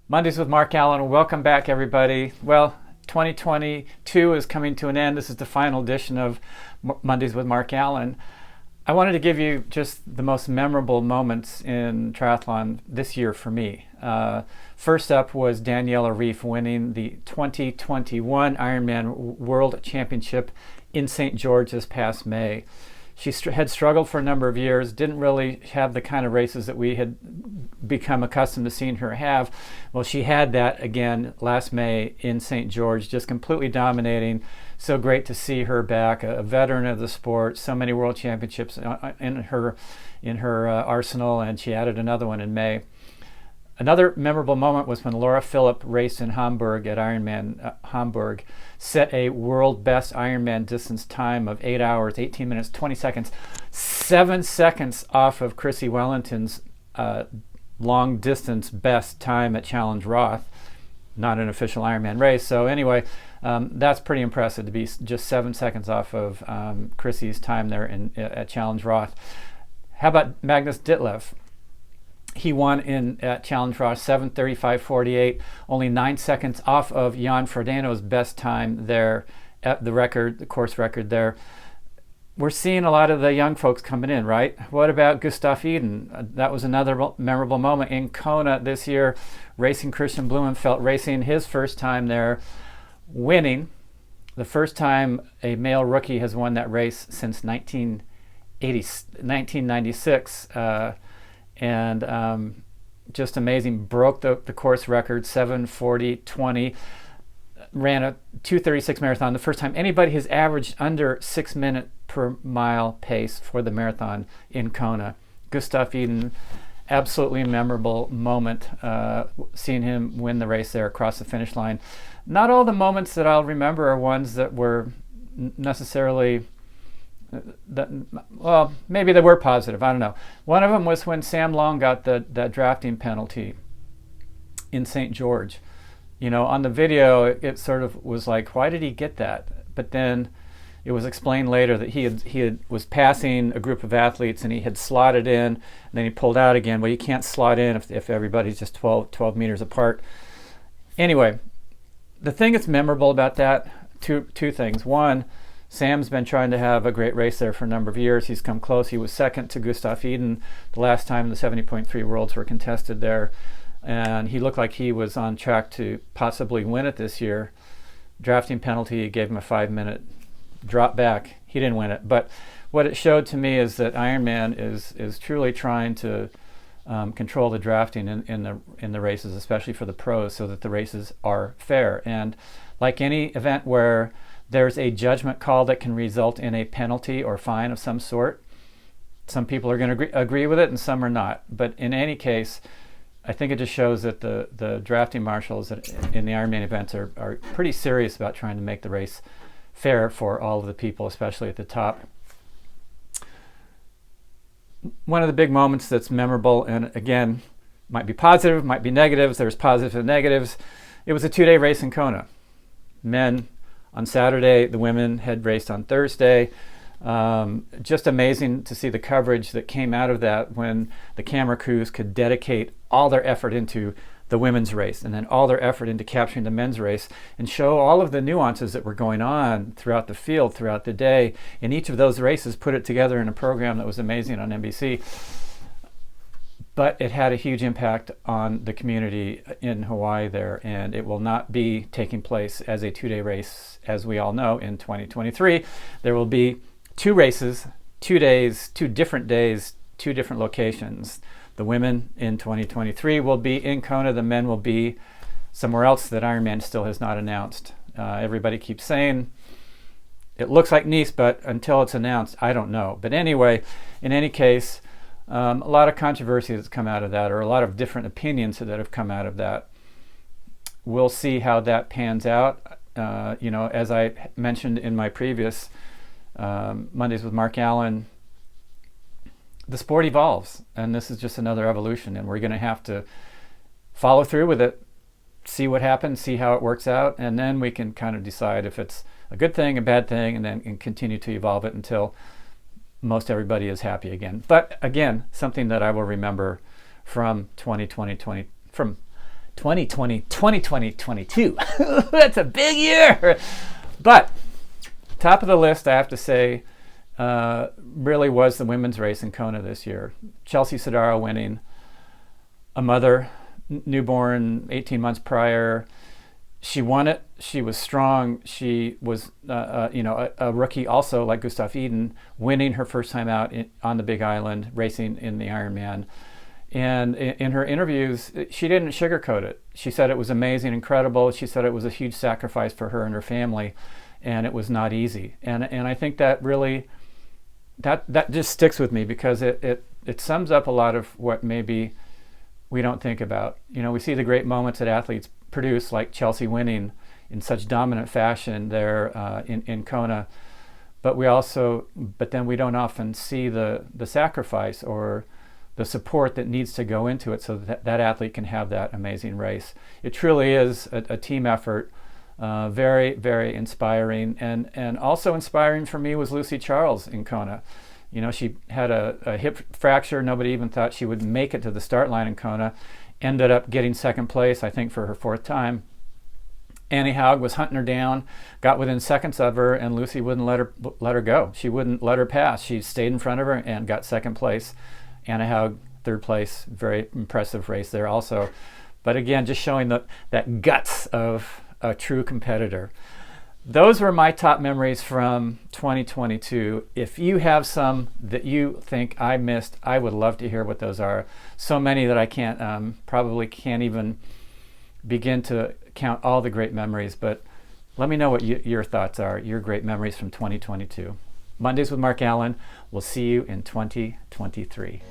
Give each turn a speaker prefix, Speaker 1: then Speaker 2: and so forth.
Speaker 1: Mondays with Mark Allen. Welcome back, everybody. Well, 2022 is coming to an end. This is the final edition of Mondays with Mark Allen. I wanted to give you just the most memorable moments in triathlon this year for me. First up was Daniela Ryf winning the 2021 Ironman World Championship in St. George this past May. She had struggled for a number of years, didn't really have the kind of races that we had become accustomed to seeing her have. Well, she had that again last May in St. George, just completely dominating. So great to see her back, a veteran of the sport, so many world championships in her arsenal, and she added another one in May. Another memorable moment was when Laura Philipp raced in Hamburg at Ironman Hamburg, set a world best Ironman distance time of 8 hours, 18 minutes, 20 seconds, 7 seconds off of Chrissy Wellington's long distance best time at Challenge Roth, not an official Ironman race. So anyway, that's pretty impressive to be just 7 seconds off of Chrissy's time there at Challenge Roth. How about Magnus Ditlev? He won at Challenge Roth 7:35:48, only 9 seconds off of Jan Frodeno's best time there at the course record there. We're seeing a lot of the young folks coming in, right? What about Gustav Iden? That was another memorable moment in Kona this year, racing Christian Blumenfeld, racing his first time there, winning. The first time a male rookie has won that race since 1996. And just amazing. Broke the course record, 7:40:20. Ran a 2:36 marathon. The first time anybody has averaged under 6 minute per mile pace for the marathon in Kona. Gustav Iden, absolutely memorable moment, seeing him win the race there across the finish line. Not all the moments that I'll remember are ones that were necessarily well, maybe they were positive. I don't know. One of them was when Sam Long got that drafting penalty in St. George. You know, on the video, it sort of was like, why did he get that? But then it was explained later that he was passing a group of athletes and he had slotted in, and then he pulled out again. Well, you can't slot in if everybody's just 12 meters apart. Anyway, the thing that's memorable about that, two things. One, Sam's been trying to have a great race there for a number of years. He's come close. He was second to Gustav Iden the last time the 70.3 Worlds were contested there. And he looked like he was on track to possibly win it this year. Drafting penalty gave him a 5-minute drop back. He didn't win it. But what it showed to me is that Ironman is truly trying to control the drafting in the races, especially for the pros, so that the races are fair. And like any event where there's a judgment call that can result in a penalty or fine of some sort, some people are going to agree with it and some are not. But in any case, I think it just shows that the drafting marshals in the Ironman events are pretty serious about trying to make the race fair for all of the people, especially at the top. One of the big moments that's memorable, and again, might be positive, might be negatives, there's positives and negatives. It was a 2-day race in Kona. Men on Saturday, the women had raced on Thursday. Just amazing to see the coverage that came out of that when the camera crews could dedicate all their effort into the women's race and then all their effort into capturing the men's race and show all of the nuances that were going on throughout the field, throughout the day. In each of those races, put it together in a program that was amazing on NBC. But it had a huge impact on the community in Hawaii there, and it will not be taking place as a 2-day race, as we all know, in 2023. There will be 2 races, 2 days, 2 different days, 2 different locations. The women in 2023 will be in Kona. The men will be somewhere else that Ironman still has not announced. Everybody keeps saying it looks like Nice, but until it's announced, I don't know. But anyway, in any case, a lot of controversy that's come out of that, or a lot of different opinions that have come out of that. We'll see how that pans out. As I mentioned in my previous Mondays with Mark Allen, the sport evolves, and this is just another evolution, and we're going to have to follow through with it, see what happens, see how it works out, and then we can kind of decide if it's a good thing, a bad thing, and then continue to evolve it until most everybody is happy again. But again, something that I will remember from 2022. That's a big year. But top of the list, I have to say, really was the women's race in Kona this year. Chelsea Sodaro winning, a mother, newborn 18 months prior. She won it. She was strong. She was, a rookie also, like Gustav Iden, winning her first time out on the Big Island, racing in the Ironman. And in her interviews, she didn't sugarcoat it. She said it was amazing, incredible. She said it was a huge sacrifice for her and her family, and it was not easy. And I think that really, that just sticks with me, because it sums up a lot of what maybe we don't think about. We see the great moments that athletes produce, like Chelsea winning in such dominant fashion there in Kona, but then we don't often see the sacrifice or the support that needs to go into it so that athlete can have that amazing race. It truly is a team effort, very, very inspiring, and also inspiring for me was Lucy Charles in Kona. She had a hip fracture. Nobody even thought she would make it to the start line in Kona. Ended up getting second place, I think, for her fourth time. Annie Haug was hunting her down, got within seconds of her, and Lucy wouldn't let her go. She wouldn't let her pass. She stayed in front of her and got second place. Annie Haug, third place. Very impressive race there also. But again, just showing that guts of a true competitor. Those were my top memories from 2022. If you have some that you think I missed, I would love to hear what those are. So many that I probably can't even begin to count all the great memories, but let me know what your thoughts are, your great memories from 2022. Mondays with Mark Allen. We'll see you in 2023.